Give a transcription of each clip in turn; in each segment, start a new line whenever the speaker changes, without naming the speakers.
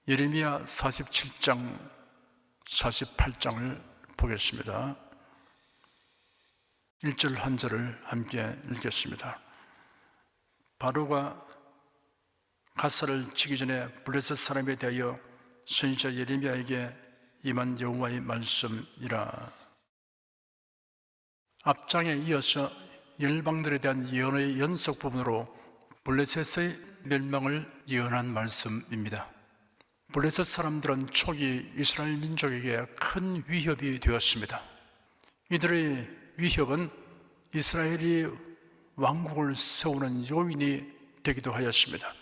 예레미야 47장, 48장을 보겠습니다. 1절 한 절을 함께 읽겠습니다. 바로가 가사를 치기 전에 블레셋 사람에 대하여 선지자 예레미야에게 임한 여호와의 말씀이라. 앞장에 이어서 열방들에 대한 예언의 연속 부분으로 블레셋의 멸망을 예언한 말씀입니다. 블레셋 사람들은 초기 이스라엘 민족에게 큰 위협이 되었습니다. 이들의 위협은 이스라엘이 왕국을 세우는 요인이 되기도 하였습니다.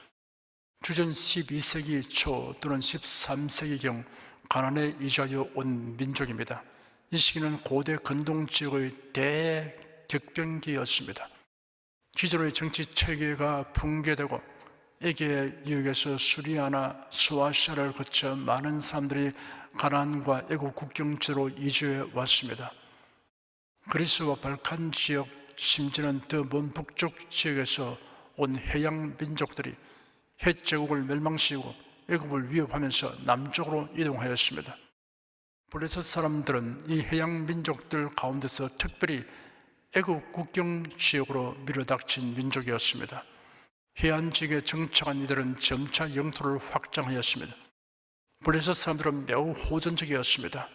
주전 12세기 초 또는 13세기경 가나안에 이주하여 온 민족입니다. 이 시기는 고대 근동 지역의 대격변기였습니다. 기존의 정치 체계가 붕괴되고 에게 유역에서 수리아나 수아시아를 거쳐 많은 사람들이 가나안과 애국 국경지로 이주해 왔습니다. 그리스와 발칸 지역, 심지어는 더 먼 북쪽 지역에서 온 해양 민족들이 헷제국을 멸망시키고 애굽을 위협하면서 남쪽으로 이동하였습니다. 블레셋 사람들은 이 해양 민족들 가운데서 특별히 애굽 국경 지역으로 밀어닥친 민족이었습니다. 해안 지역에 정착한 이들은 점차 영토를 확장하였습니다. 블레셋 사람들은 매우 호전적이었습니다.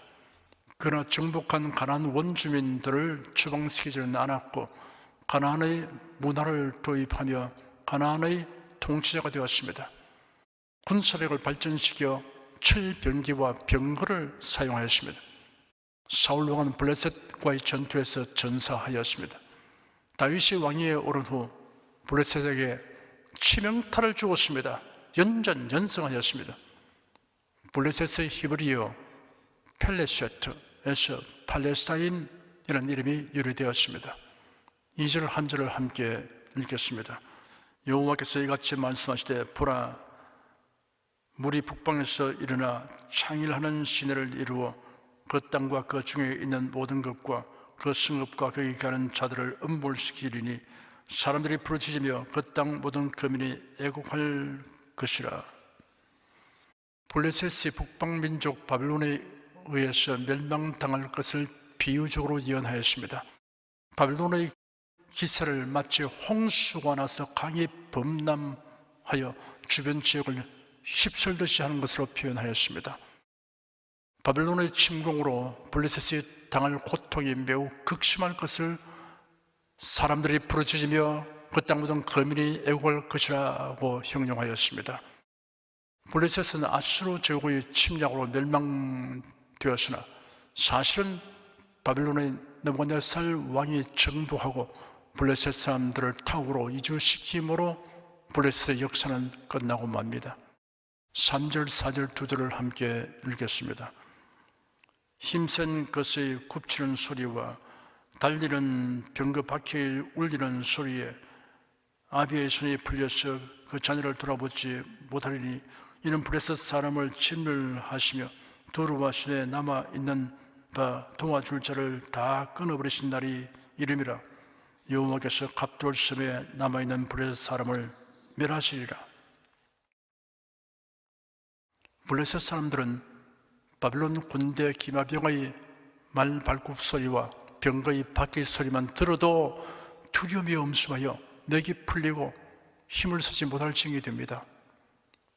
그러나 정복한 가나안 원주민들을 추방시키지는 않았고 가나안의 문화를 도입하며 가나안의 통치자가 되었습니다. 군사력을 발전시켜 철병기와 병거를 사용하였습니다. 사울 왕은 블레셋과의 전투에서 전사하였습니다. 다윗이 왕위에 오른 후 블레셋에게 치명타를 주었습니다. 연전연승하였습니다. 블레셋의 히브리어 펠레세트에서 팔레스타인이라는 이름이 유래되었습니다. 2절 한 절을 함께 읽겠습니다. 여호와께서 이같이 말씀하시되 보라, 물이 북방에서 일어나 창일하는 시내를 이루어 그 땅과 그 중에 있는 모든 것과 그 성읍과 거기 가는 자들을 음몰시키리니 사람들이 부르짖으며 그 땅 모든 거민이 애곡할 것이라. 블레셋이 북방민족 바벨론에 의해서 멸망당할 것을 비유적으로 예언하였습니다. 바벨론의 기세를 마치 홍수가 나서 강이 범람하여 주변 지역을 휩쓸듯이 하는 것으로 표현하였습니다. 바벨론의 침공으로 블레셋이 당할 고통이 매우 극심할 것을 사람들이 부르짖으며 그 땅 모든 거민이 애곡할 것이라고 형용하였습니다. 블레셋은 아수르 제국의 침략으로 멸망되었으나 사실은 바벨론의 느부갓네살 왕이 정복하고 블레셋 사람들을 타국으로 이주시킴으로 블레셋의 역사는 끝나고 맙니다. 3절, 4절 두 절을 함께 읽겠습니다. 힘센 것의 굽치는 소리와 달리는 병거 바퀴 울리는 소리에 아비의 손이 풀려서 그 자녀를 돌아보지 못하리니 이는 블레셋 사람을 진멸하시며 두루와 시내에 남아있는 바 도와줄 자를 다 끊어버리신 날이 이름이라. 여호와께서 갑돌섬에 남아있는 블레셋 사람을 멸하시리라. 블레셋 사람들은 바벨론 군대 기마병의 말발굽 소리와 병거의 바퀴 소리만 들어도 두려움이 엄습하여 맥이 풀리고 힘을 쓰지 못할 징이 됩니다.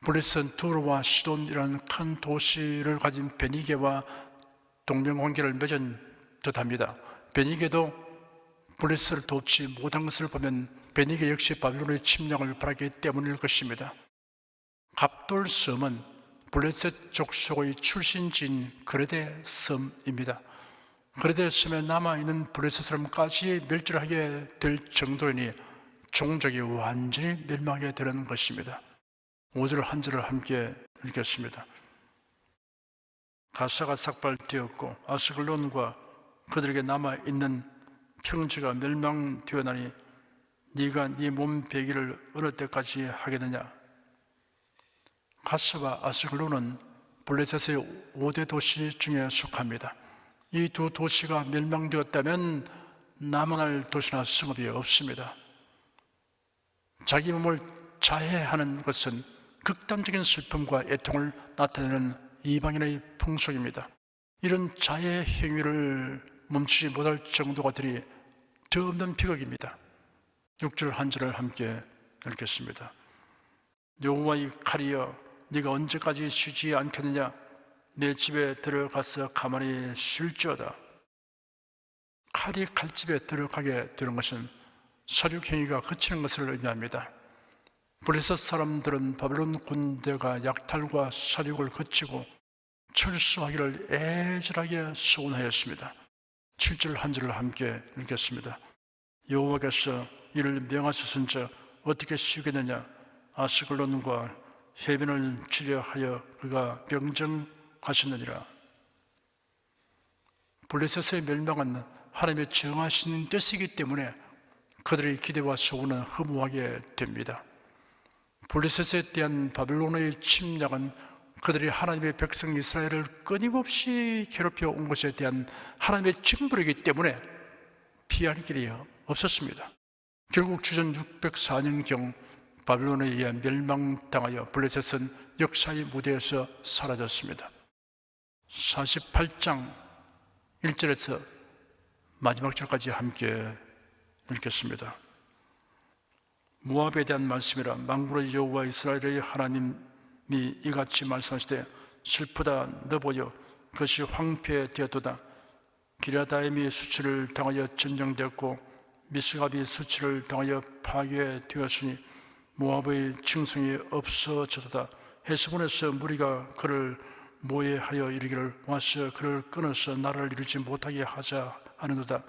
블레셋은 두로와 시돈이라는 큰 도시를 가진 베니게와 동명관계를 맺은 듯합니다. 베니게도 블레셋을 돕지 못한 것을 보면 베니게 역시 바벨론의 침략을 바라기 때문일 것입니다. 갑돌섬은 블레셋 족속의 출신지인 그레데 섬입니다. 그레데 섬에 남아있는 블레셋 사람까지 멸절하게 될 정도이니 종족이 완전히 멸망하게 되는 것입니다. 5절 한 절을 함께 읽겠습니다. 가사가 삭발되었고 아스글론과 그들에게 남아있는 평지가 멸망되었나니 네가 네 몸 베기를 어느 때까지 하겠느냐. 가사와 아스글론은 블레셋의 5대 도시 중에 속합니다. 이 두 도시가 멸망되었다면 남아날 도시나 성읍이 없습니다. 자기 몸을 자해하는 것은 극단적인 슬픔과 애통을 나타내는 이방인의 풍속입니다. 이런 자해 행위를 멈추지 못할 정도가 되니 더없는 비극입니다. 6절 한 절을 함께 읽겠습니다. 여호와의 칼이여, 네가 언제까지 쉬지 않겠느냐? 내 집에 들어가서 가만히 쉴지어다. 칼이 칼집에 들어가게 되는 것은 사륙행위가 그치는 것을 의미합니다. 블레셋 사람들은 바벨론 군대가 약탈과 사륙을 그치고 철수하기를 애절하게 소원하였습니다. 7절 한 절을 함께 읽겠습니다. 여호와께서 이를 명하셨은즉 어떻게 쉬겠느냐? 아스글론과 해변을 치려 하여 그가 명정하셨느니라. 블레셋의 멸망은 하나님의 정하신 뜻이기 때문에 그들의 기대와 소원은 허무하게 됩니다. 블레셋에 대한 바벨론의 침략은 그들이 하나님의 백성 이스라엘을 끊임없이 괴롭혀 온 것에 대한 하나님의 징벌이기 때문에 피할 길이 없었습니다. 결국 주전 604년경 바벨론에 의해 멸망당하여 블레셋은 역사의 무대에서 사라졌습니다. 48장 1절에서 마지막 절까지 함께 읽겠습니다. 모압에 대한 말씀이라. 만군의 여호와 이스라엘의 하나님이 이같이 말씀하시되 슬프다 너보여 그것이 황폐되었도다. 기랴다임이 수치를 당하여 점령되었고 미스갑이 수치를 당하여 파괴되었으니 모압의 층성이 없어졌도다. 헤스본에서 무리가 그를 모해하여 이르기를 와서 그를 끊어서 나를 이루지 못하게 하자 하는도다.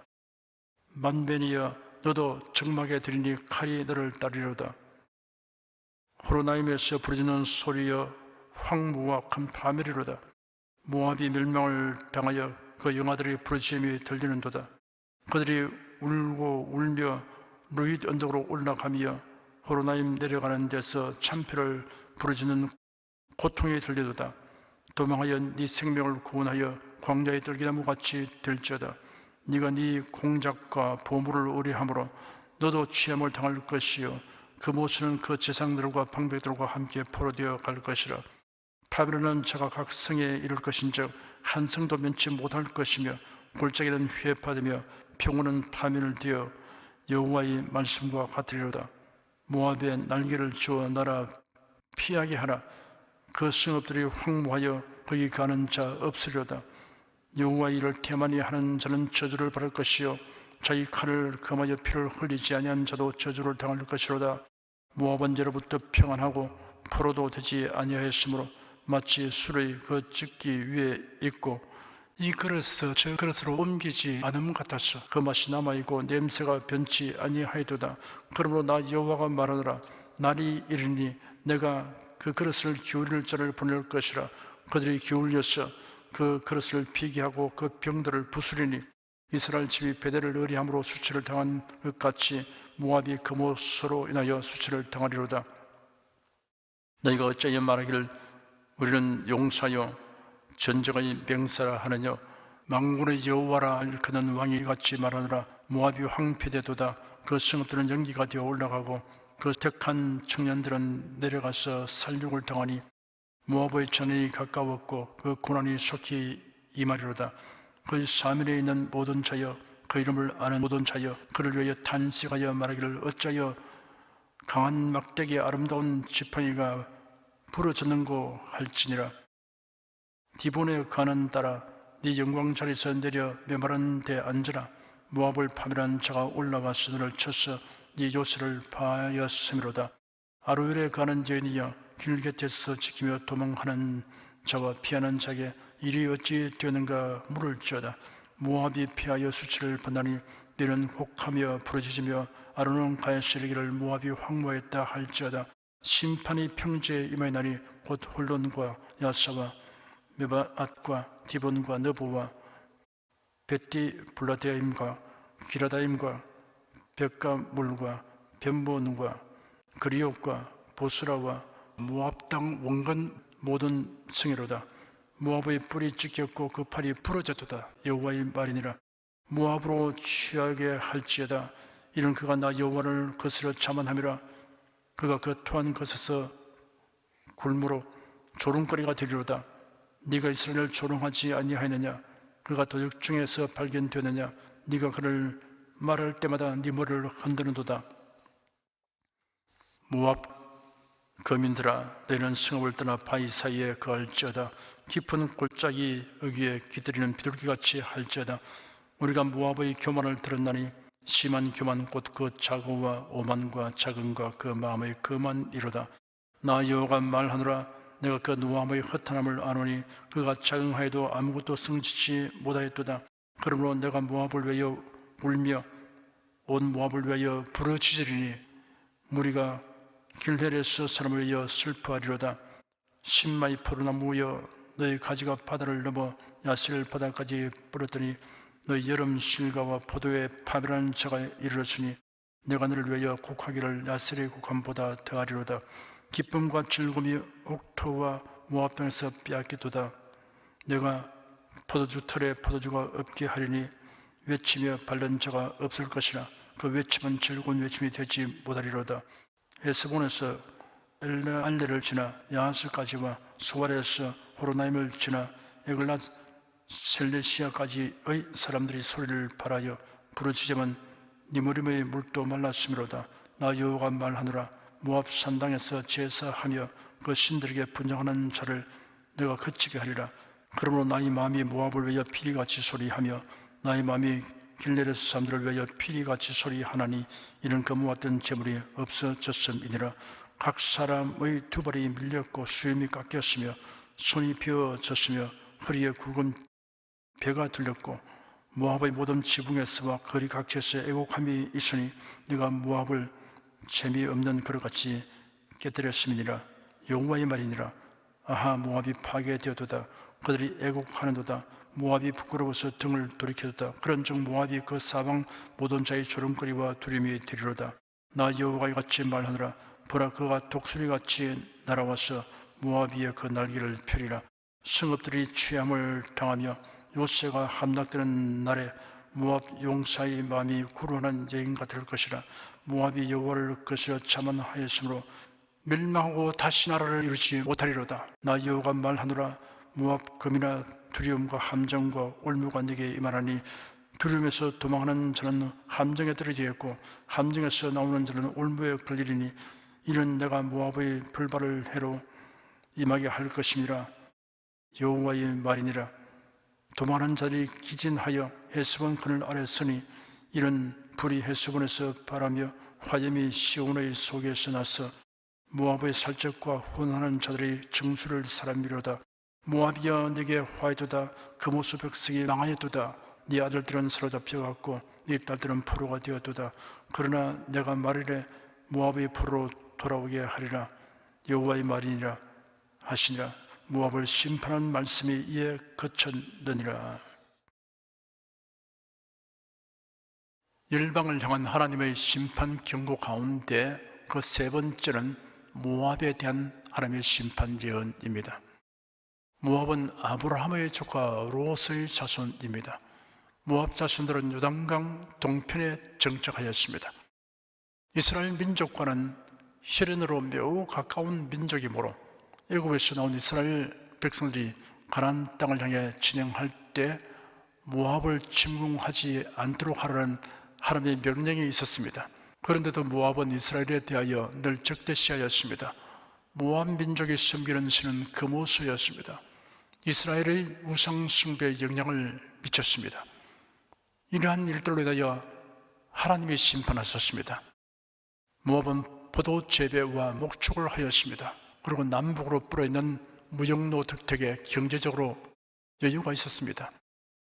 만벤이여 너도 적막에 들이니 칼이 너를 따르리로다. 호로나임에서 부르짖는 소리여 황무와 큰 파멸이로다. 모압이 멸망을 당하여 그 영아들의 부르짖음이 들리는도다. 그들이 울고 울며 루잇 언덕으로 올라가며 호로나임 내려가는 데서 참패를 부르짖는 고통이 들리도다. 도망하여 네 생명을 구원하여 광야의 들기나무같이 될지어다. 네가 네 공작과 보물을 의뢰함으로 너도 취함을 당할 것이요 그 모습은 그 제상들과 방백들과 함께 포로되어 갈 것이라. 바벨론은 자가 각 성에 이를 것인즉 한 성도 면치 못할 것이며 골짜기는 회파되며 평원은 파멸을 되어 여호와의 말씀과 같으리로다. 모압에 날개를 주어 날아 피하게 하라. 그 성읍들이 황무하여 거기 가는 자 없으리로다. 여호와 이를 태만히 하는 자는 저주를 받을 것이요 자기 칼을 금하여 피를 흘리지 아니한 자도 저주를 당할 것이로다. 모압은 예로부터 평안하고 포로도 되지 아니하였으므로 마치 술의 그 찢기 위에 있고 이 그릇에서 저 그릇으로 옮기지 않음 같아서 그 맛이 남아있고 냄새가 변치 아니하였도다. 그러므로 나 여호와가 말하노라. 날이 이르니 내가 그 그릇을 기울일 자를 보낼 것이라. 그들이 기울여서 그 그릇을 피게 하고 그 병들을 부수리니 이스라엘 집이 베델을 의리함으로 수치를 당한 것 같이 모압이 그못으로 인하여 수치를 당하리로다. 너희가 어찌하여 말하기를 우리는 용사요 전쟁의 맹사라 하느냐. 만군의 여호와라 일컫는 왕이 같이 말하노라. 모압이 황폐되도다. 그 성읍들은 연기가 되어 올라가고 그 택한 청년들은 내려가서 살육을 당하니 모압의 전이 가까웠고 그 고난이 속히 임하리로다. 그 사면에 있는 모든 자여 그 이름을 아는 모든 자여 그를 위하여 탄식하여 말하기를 어찌하여 강한 막대기의 아름다운 지팡이가 부러졌는고 할지니라. 디본에 가는 따라 네 영광 자리에서 내려 메마른 데 앉으라. 모압을 파멸한 자가 올라와서 너를 쳐서 네 요새를 파하였음이로다. 아로엘에 가는 여인이여 길 곁에서 지키며 도망하는 자와 피하는 자에게 일이 어찌 되는가 물을지어다. 모압이 피하여 수치를 받나니 너는 혹하며 부르짖으며 아론은 가야시 이르기를 모압이 황무하였다 할지어다. 심판이 평지에 임하나니 곧 홀론과 야사와 메바앗과 디본과 너보와 베티 블라데임과 기라다임과 벳가물과 벳몬과 그리옥과 보스라와 모압 땅 원근 모든 성이로다. 모압의 뿔이 찢겼고 그 팔이 부러졌도다. 여호와의 말이니라. 모압으로 취하게 할지어다. 이는 그가 나 여호와를 거스려 자만함이라. 그가 그 토한 것에서 굴무로 조롱거리가 되리로다. 네가 이스라엘을 조롱하지 아니하였느냐? 그가 도적 중에서 발견되느냐? 네가 그를 말할 때마다 네 머리를 흔드는도다. 모압 거민들아, 너희는 성읍을 떠나 바위 사이에 거할지어다. 깊은 골짜기 여기에 기다리는 비둘기같이 할지어다. 우리가 모압의 교만을 들었나니 심한 교만 곧 그 자고와 오만과 자근과 그 마음의 거만이로다. 나 여호와가 말하노라. 내가 그 노함의 허탄함을 아노니 그가 자긍하여도 아무것도 성취지 못하였도다. 그러므로 내가 모압을 위하여 울며 온 모압을 위하여 부르짖으리니 무리가 길헬에서 사람을 위하여 슬퍼하리로다. 신마이 포도나무여, 너희 가지가 바다를 넘어 야셀 바다까지 뿌렸더니 너희 여름 실과와 포도의 파멸한 자가 이르렀으니 내가 너를 위하여 곡하기를 야셀의 곡함보다 더하리로다. 기쁨과 즐거움이 옥토와 모압 땅에서 빼앗기도다. 내가 포도주 털에 포도주가 없게 하리니 외치며 밟는 자가 없을 것이나 그 외침은 즐거운 외침이 되지 못하리로다. 헤스본에서 엘레알레를 지나 야하스까지와 수발에서 호로나임을 지나 에글라 셀레시아까지의 사람들이 소리를 발하여 부르짖으면 니무림의 물도 말랐음이로다. 나 여호와가 말하노라. 모압 산당에서 제사하며 그 신들에게 분양하는 자를 내가 그치게 하리라. 그러므로 나의 마음이 모압을 위하여 피리같이 소리하며 나의 마음이 길레르스 사람들을 위하여 피리같이 소리하나니 이는 거무왔던 재물이 없어졌음이니라. 각 사람의 두 발이 밀렸고 수염이 깎였으며 손이 비어졌으며 허리에 굵은 배가 들렸고 모압의 모든 지붕에서와 거리 각지에서 애곡함이 있으니 네가 모압을 재미없는 그릇같이 깨뜨렸음이니라. 여호와의 말이니라. 아하, 모압이 파괴되었도다. 그들이 애곡하는도다. 모압이 부끄러워서 등을 돌이켜도다. 그런즉 모압이 그 사방 모든 자의 조롱거리와 두려움이 되리로다. 나 여호와가 이같이 말하노라. 보라, 그가 독수리같이 날아와서 모압 위에 그 날개를 펴리라. 성읍들이 취함을 당하며 요새가 함락되는 날에 모압 용사의 마음이 구루하는 여인과 될 것이라. 모압이 여호와를 거스려 자만하였으므로 멸망하고 다시 나라를 이루지 못하리로다. 나 여호와가 말하노라. 모압 금이나 두려움과 함정과 올무가 네게 임하나니 두려움에서 도망하는 자는 함정에 떨어지겠고 함정에서 나오는 자는 올무에 걸리리니 이는 내가 모압의 불발을 해로 임하게 할 것이니라. 여호와의 말이니라. 도망하는 자들이 기진하여 헤스본 그늘 아래 서니 이는 불이 헤스본에서 바라며 화염이 시온의 속에서 나서 모압의 살적과 혼하는 자들의 정수를 사람이로다. 모압이여, 네게 화해도다. 그 모습 백성이 망하였도다. 네 아들들은 사로잡혀갔고 네 딸들은 포로가 되었도다. 그러나 내가 말이래 모압의 포로로 돌아오게 하리라. 여호와의 말이니라 하시니라. 모압을 심판한 말씀이 이에 그쳤느니라. 열방을 향한 하나님의 심판 경고 가운데 그 세 번째는 모압에 대한 하나님의 심판 예언입니다. 모압은 아브라함의 조카 롯의 자손입니다. 모압 자손들은 요단강 동편에 정착하였습니다. 이스라엘 민족과는 혈연으로 매우 가까운 민족이므로 애굽에서 나온 이스라엘 백성들이 가나안 땅을 향해 진행할 때 모압을 침공하지 않도록 하라는 하나님의 명령이 있었습니다. 그런데도 모압은 이스라엘에 대하여 늘 적대시하였습니다. 모압 민족이 섬기는 신은 금오수였습니다. 이스라엘의 우상 숭배에 영향을 미쳤습니다. 이러한 일들로 인하여 하나님이 심판하셨습니다. 모압은 포도 재배와 목축을 하였습니다. 그리고 남북으로 불어있는 무역로 득택에 경제적으로 여유가 있었습니다.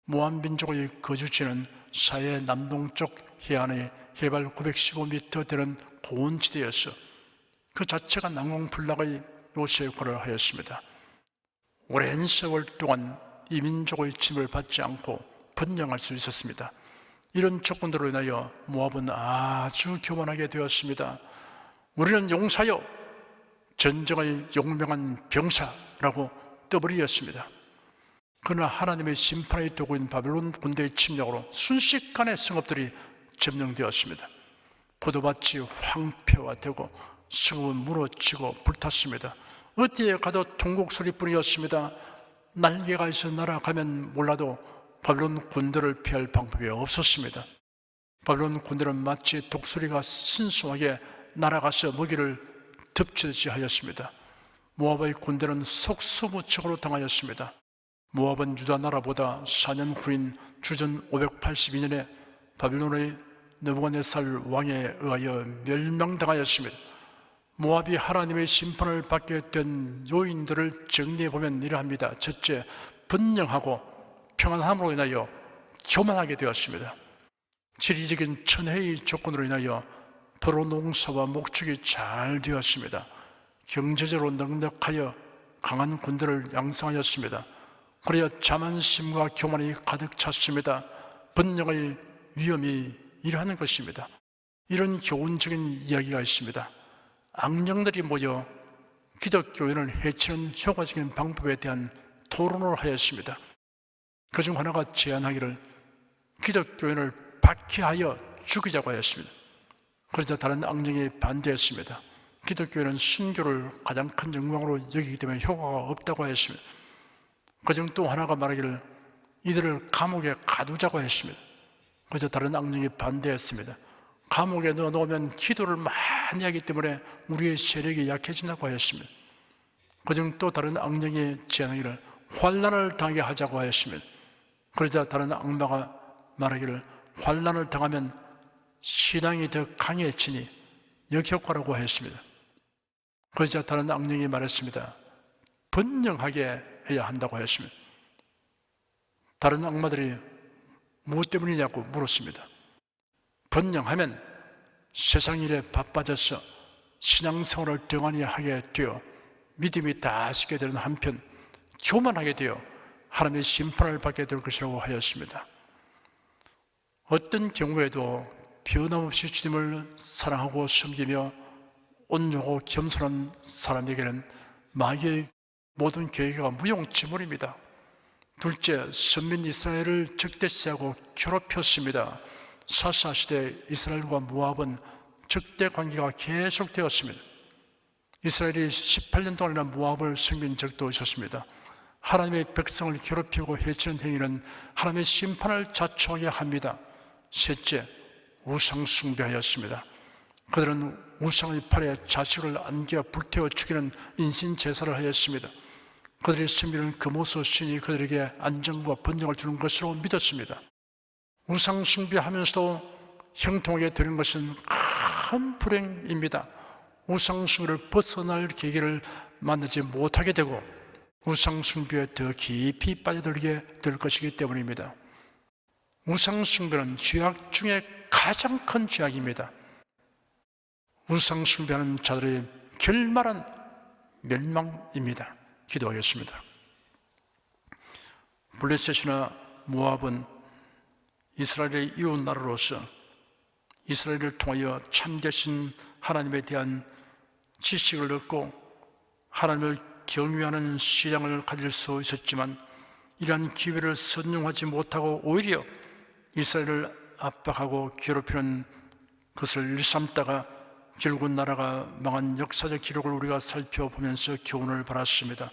모압 민족의 거주지는 사해 남동쪽 해안의 해발 915m 되는 고원지대였어 그 자체가 난공불락의 요새 역할을 하였습니다. 오랜 세월 동안 이 민족의 침을 받지 않고 번영할 수 있었습니다. 이런 조건들로 인하여 모압은 아주 교만하게 되었습니다. 우리는 용사요, 전쟁의 용맹한 병사라고 떠버리었습니다. 그러나 하나님의 심판의 도구인 바벨론 군대의 침략으로 순식간에 성읍들이 점령되었습니다. 포도밭이 황폐화되고 성읍은 무너지고 불탔습니다. 어디에 가도 통곡 소리뿐이었습니다. 날개가 있어 날아가면 몰라도 바벨론 군대를 피할 방법이 없었습니다. 바벨론 군대는 마치 독수리가 신속하게 날아가서 먹이를 덮치듯이 하였습니다. 모압의 군대는 속수무책으로 당하였습니다. 모압은 유다 나라보다 4년 후인 주전 582년에 바벨론의 느부갓네살 왕에 의하여 멸망당하였습니다. 모압이 하나님의 심판을 받게 된 요인들을 정리해보면 이러합니다. 첫째, 번영하고 평안함으로 인하여 교만하게 되었습니다. 지리적인 천혜의 조건으로 인하여 도로 농사와 목축이 잘 되었습니다. 경제적으로 넉넉하여 강한 군대를 양성하였습니다. 그래야 자만심과 교만이 가득 찼습니다. 번영의 위험이 이러한 것입니다. 이런 교훈적인 이야기가 있습니다. 악령들이 모여 기독교인을 해치는 효과적인 방법에 대한 토론을 하였습니다. 그중 하나가 제안하기를 기독교인을 박해하여 죽이자고 하였습니다. 그러자 다른 악령이 반대했습니다. 기독교인은 순교를 가장 큰 영광으로 여기기 때문에 효과가 없다고 하였습니다. 그중 또 하나가 말하기를 이들을 감옥에 가두자고 했습니다. 그래서 다른 악령이 반대했습니다. 감옥에 넣어놓으면 기도를 많이 하기 때문에 우리의 세력이 약해진다고 하였습니다. 그중 또 다른 악령이 제안하기를 환난을 당하게 하자고 하였습니다. 그러자 다른 악마가 말하기를 환난을 당하면 신앙이 더 강해지니 역효과라고 하였습니다. 그러자 다른 악령이 말했습니다. 번영하게 해야 한다고 하였습니다. 다른 악마들이 무엇 때문이냐고 물었습니다. 번영하면 세상 일에 바빠져서 신앙생활을 등한히 하게 되어 믿음이 다시게 되는 한편 교만하게 되어 하나님의 심판을 받게 될 것이라고 하였습니다. 어떤 경우에도 변함없이 주님을 사랑하고 섬기며 온유하고 겸손한 사람에게는 마귀의 모든 계획가 무용지물입니다. 둘째, 선민 이스라엘을 적대시하고 괴롭혔습니다. 사사시대 이스라엘과 모압은 적대 관계가 계속되었습니다. 이스라엘이 18년 동안이나 모압을 섬긴 적도 있었습니다. 하나님의 백성을 괴롭히고 해치는 행위는 하나님의 심판을 자초하게 합니다. 셋째, 우상 숭배하였습니다. 그들은 우상의 팔에 자식을 안겨 불태워 죽이는 인신 제사를 하였습니다. 그들이 섬기는 금오소 신이 그들에게 안정과 번영을 주는 것으로 믿었습니다. 우상 숭배하면서도 형통하게 되는 것은 큰 불행입니다. 우상 숭배를 벗어날 계기를 만나지 못하게 되고 우상 숭배에 더 깊이 빠져들게 될 것이기 때문입니다. 우상 숭배는 죄악 중에 가장 큰 죄악입니다. 우상 숭배하는 자들의 결말은 멸망입니다. 기도하겠습니다. 블레셋이나 모압은 이스라엘의 이웃 나라로서 이스라엘을 통하여 참되신 하나님에 대한 지식을 얻고 하나님을 경외하는 신앙을 가질 수 있었지만 이러한 기회를 선용하지 못하고 오히려 이스라엘을 압박하고 괴롭히는 것을 일삼다가 결국 나라가 망한 역사적 기록을 우리가 살펴보면서 교훈을 받았습니다.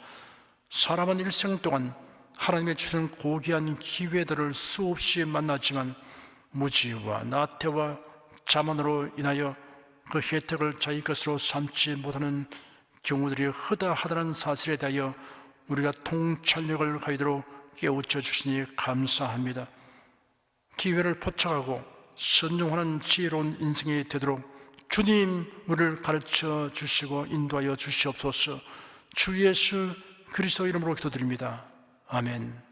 사람은 일생 동안 하나님의 주신 고귀한 기회들을 수없이 만났지만 무지와 나태와 자만으로 인하여 그 혜택을 자기 것으로 삼지 못하는 경우들이 허다하다는 사실에 대하여 우리가 통찰력을 가지도록 깨우쳐 주시니 감사합니다. 기회를 포착하고 선용하는 지혜로운 인생이 되도록 주님 우리를 가르쳐 주시고 인도하여 주시옵소서. 주 예수 그리스도 이름으로 기도드립니다. 아멘.